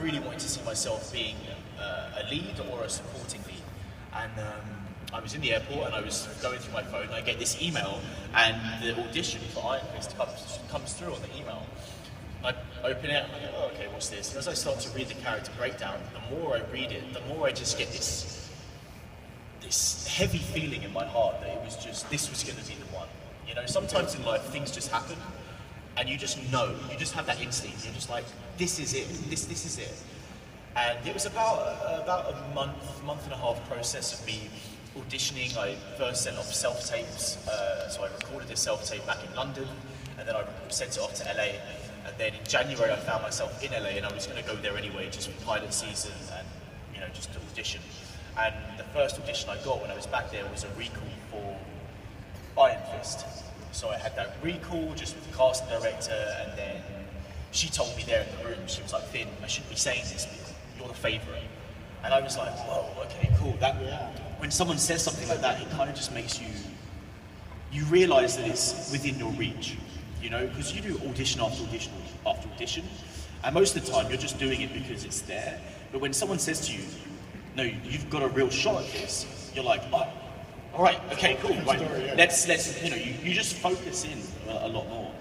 really wanted to see myself being a lead or a supporting lead. And I was in the airport and I was going through my phone and I get this email and the audition for Iron Fist comes through on the email. I open it, I'm like, oh, okay, what's this? And as I start to read the character breakdown, the more I read it, the more I just get this heavy feeling in my heart that this was going to be the one. You know, sometimes in life things just happen and you just know, you just have that instinct. You're just like, this is it, this is it. And it was about a month and a half process of me auditioning. I first sent off self-tapes, so I recorded a self-tape back in London, and then I sent it off to LA. And then in January I found myself in LA, and I was going to go there anyway, just for pilot season and just to audition. And the first audition I got when I was back there was a recall for Iron Fist. So I had that recall just with the casting director, and then she told me there in the room, she was like, Finn, I shouldn't be saying this, but you're the favourite. And I was like, whoa, okay, cool. When someone says something like that, it kind of just makes you realise that it's within your reach, because you do audition after audition after audition, and most of the time you're just doing it because it's there. But when someone says to you, no, you've got a real shot at this, you're like, oh, all right, okay, cool, right, let's you just focus in a lot more.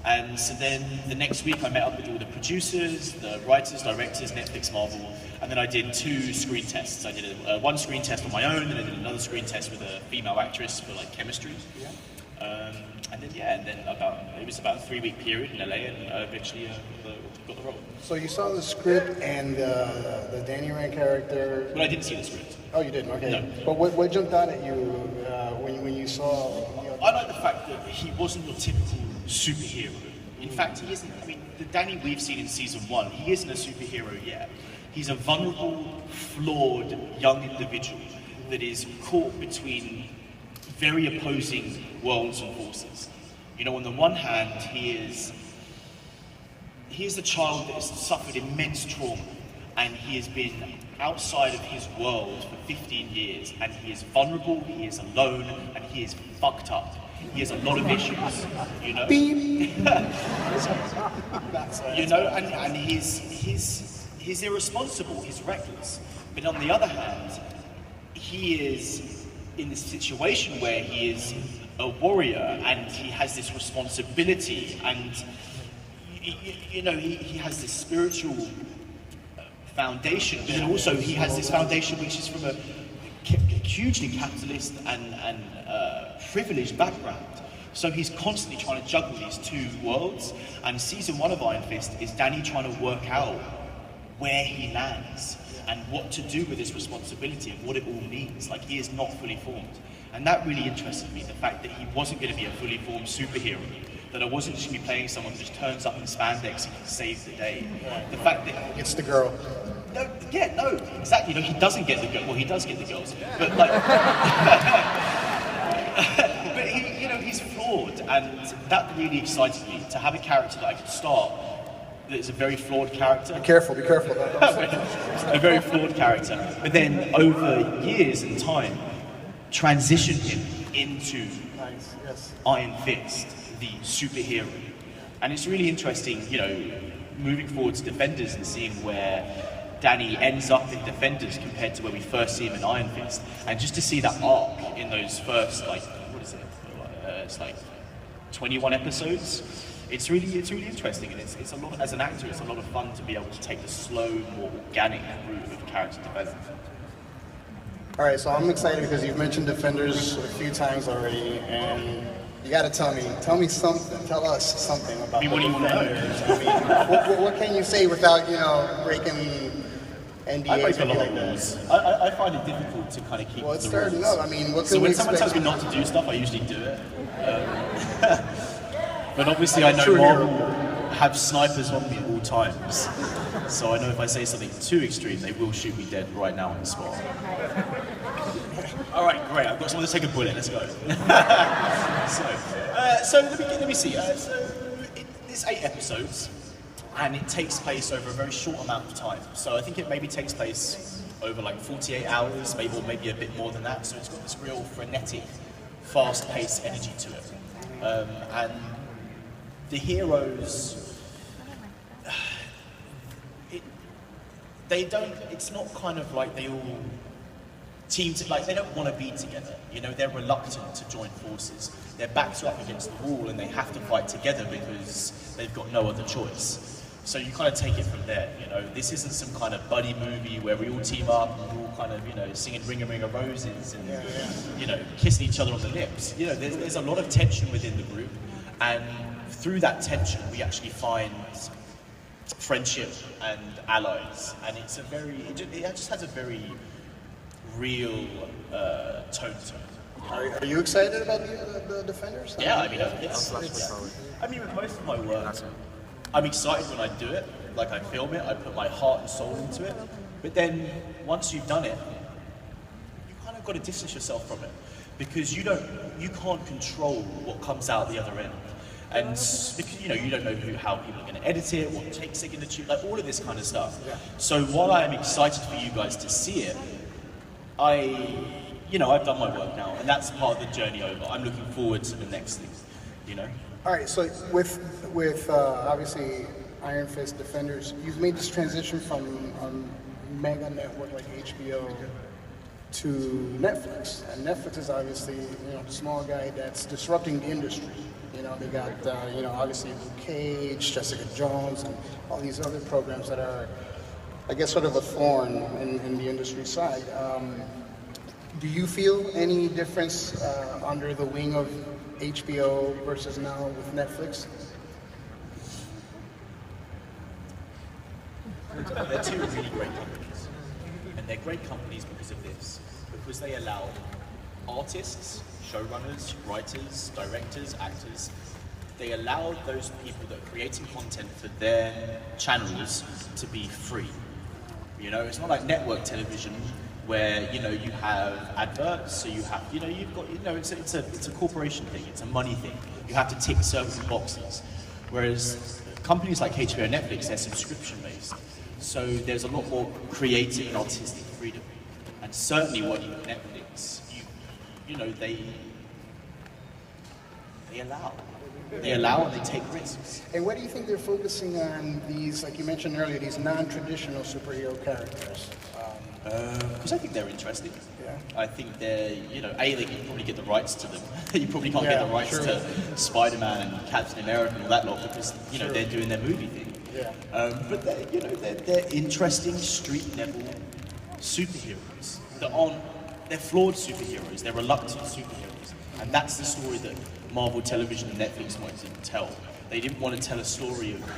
And so then the next week I met up with all the producers, the writers, directors, Netflix, Marvel, and then I did 2 screen tests. I did one screen test on my own, and I did another screen test with a female actress for like chemistry. And then it was about a 3-week period in LA, and eventually got the role. So you saw the script and the Danny Rand character. But I didn't see the script. Oh, you didn't? Okay. No. But what jumped out at you when you saw? I like the fact that he wasn't your typical superhero. In fact, he isn't. I mean, the Danny we've seen in season 1, he isn't a superhero yet. He's a vulnerable, flawed young individual that is caught between very opposing worlds and forces. On the one hand, he is a child that has suffered immense trauma, and he has been outside of his world for 15 years, and he is vulnerable, he is alone, and he is fucked up. He has a lot of issues, and he's irresponsible, he's reckless. But on the other hand, he is in this situation where he is a warrior and he has this responsibility, and he has this spiritual foundation, but then also he has this foundation which is from a hugely capitalist and privileged background. So he's constantly trying to juggle these 2 worlds, and season 1 of Iron Fist is Danny trying to work out where he lands and what to do with his responsibility and what it all means. Like, he is not fully formed. And that really interested me, the fact that he wasn't going to be a fully formed superhero, that I wasn't just going to be playing someone who just turns up in spandex and can save the day. The fact that... It's the girl. No, exactly. He doesn't get the girl. Well, he does get the girls, but like... but he's flawed, and that really excited me, to have a character that I could start that is a very flawed character. Be careful. A very flawed character. But then, over years and time, transition him into Iron Fist, the superhero. And it's really interesting, moving forward to Defenders and seeing where Danny ends up in Defenders compared to where we first see him in Iron Fist. And just to see that arc in those first, it's like 21 episodes. It's really interesting, and it's a lot, as an actor, it's a lot of fun to be able to take the slow, more organic route of character development. All right, so I'm excited because you've mentioned Defenders a few times already, and you got to tell me something. Tell us something about what do you want to know? What can you say without breaking NDAs? I break a lot of rules. I find it difficult to kind of keep. Well, it's the starting rules. up. I mean, what can so we when expect? someone tells me not to do stuff, I usually do it. But obviously, I know Marvel have snipers on me at all times. So I know if I say something too extreme, they will shoot me dead right now on the spot. All right, great. I've got someone to take a bullet. Let's go. So let me see. It's 8 episodes, and it takes place over a very short amount of time. So I think it maybe takes place over like 48 hours, maybe a bit more than that. So it's got this real frenetic, fast-paced energy to it. And the heroes, they don't. It's not kind of like they all like they don't want to be together. You know, they're reluctant to join forces. Their backs are up against the wall, and they have to fight together because they've got no other choice. So you kind of take it from there. You know, this isn't some kind of buddy movie where we all team up and we're all kind of, you know, singing "Ring a Ring of Roses" and you know, kissing each other on the lips. You know, there's a lot of tension within the group, and through that tension, we actually find friendship and allies, and it's a very, it just has a very real tone to it. Are you excited about the Defenders? Yeah, I mean, I mean, with most of my work, I'm excited when I do it. Like, I film it, I put my heart and soul into it. But then, once you've done it, you kind of got to distance yourself from it, because you can't control what comes out the other end. And because, you know, you don't know how people are going to edit it, what takes they're going to choose, like all of this kind of stuff. So while I'm excited for you guys to see it, I've done my work now, and that's part of the journey over. I'm looking forward to the next thing, you know. All right, so with obviously Iron Fist Defenders, you've made this transition from a mega network like HBO to Netflix, and Netflix is obviously, you know, the small guy that's disrupting the industry. You know, they got obviously Luke Cage, Jessica Jones, and all these other programs that are, I guess, sort of a thorn in the industry side. Do you feel any difference under the wing of HBO versus now with Netflix? They're two really great companies, and they're great companies because of this, because they allow artists, showrunners, writers, directors, actors, they allow those people that are creating content for their channels to be free. You know, it's not like network television where, you know, you have adverts, so you have, you know, you've got, you know, it's a corporation thing, it's a money thing. You have to tick certain boxes. Whereas companies like HBO and Netflix, they're subscription based. So there's a lot more creative and artistic freedom. And certainly what Netflix, you know, they allow. They allow and they take risks. And what do you think they're focusing on these, like you mentioned earlier, these non-traditional superhero characters? Because I think they're interesting. Yeah. I think they're, you know, they can probably get the rights to them. You probably can't get the rights to Spider-Man and Captain America and all that lot because, you know, they're doing their movie thing. Yeah. But they're, you know, they're interesting street level superheroes. They're flawed superheroes. They're reluctant superheroes, and that's the story that Marvel Television and Netflix wanted to tell. They didn't want to tell a story of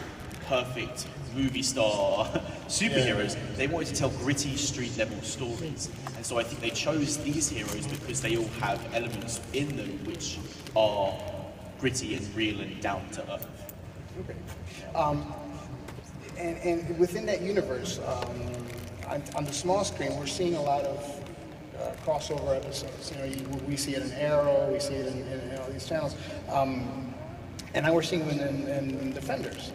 perfect movie star superheroes. They wanted to tell gritty street level stories. And so I think they chose these heroes because they all have elements in them which are gritty and real and down to earth. Okay. And within that universe, on the small screen, we're seeing a lot of crossover episodes. You know, we see it in Arrow, we see it in all these channels. And now we're seeing them in Defenders.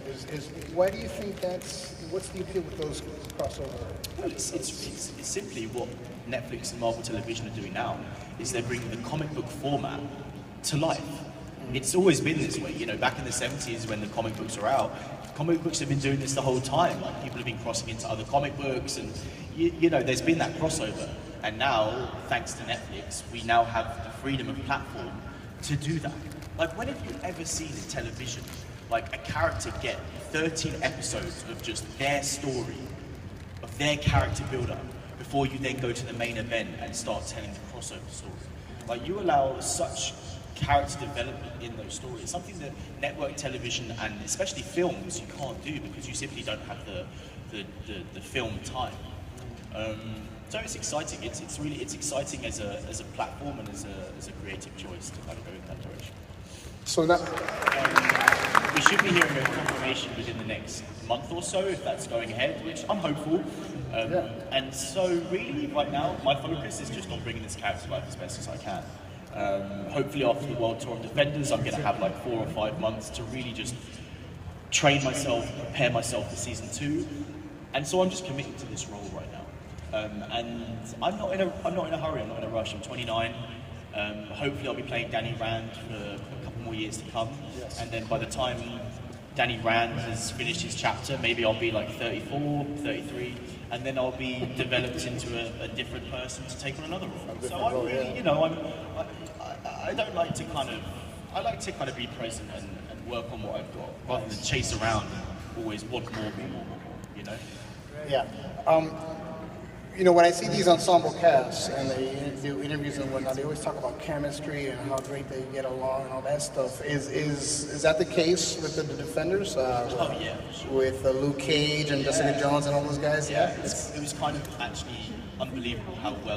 Why do you think what's the appeal with those crossover? Well, it's simply what Netflix and Marvel Television are doing now, is they're bringing the comic book format to life. It's always been this way, you know, back in the 70s when the comic books were out, comic books have been doing this the whole time. Like, people have been crossing into other comic books and, you know, there's been that crossover. And now, thanks to Netflix, we now have the freedom of platform to do that. Like, when have you ever seen in television, like, a character get 13 episodes of just their story, of their character build-up, before you then go to the main event and start telling the crossover story? Like, you allow such character development in those stories, something that network television and especially films you can't do because you simply don't have the film time. So it's exciting. It's exciting as a platform and as a creative choice to kind of go in that direction. So that we should be hearing a confirmation within the next month or so if that's going ahead, which I'm hopeful. And so really, right now, my focus is just on bringing this character to life as best as I can. Hopefully after the World Tour of Defenders, I'm going to have like 4 or 5 months to really just train myself, prepare myself for season 2. And so I'm just committing to this role right now. And I'm not in a hurry, I'm not in a rush. I'm 29. Hopefully I'll be playing Danny Rand for a couple more years to come. Yes. And then by the time Danny Rand has finished his chapter, maybe I'll be like 34, 33, and then I'll be developed into a different person to take on another role. So role, I'm really, yeah. you know, I don't like to I like to kind of be present and work on what I've got, rather than chase around and always want more, you know? Yeah. You know, when I see these ensemble casts and they do interviews and whatnot, they always talk about chemistry and how great they get along and all that stuff. Is that the case with the Defenders? Oh yeah. With Luke Cage and Jessica Jones and all those guys? Yeah, it was kind of actually unbelievable how well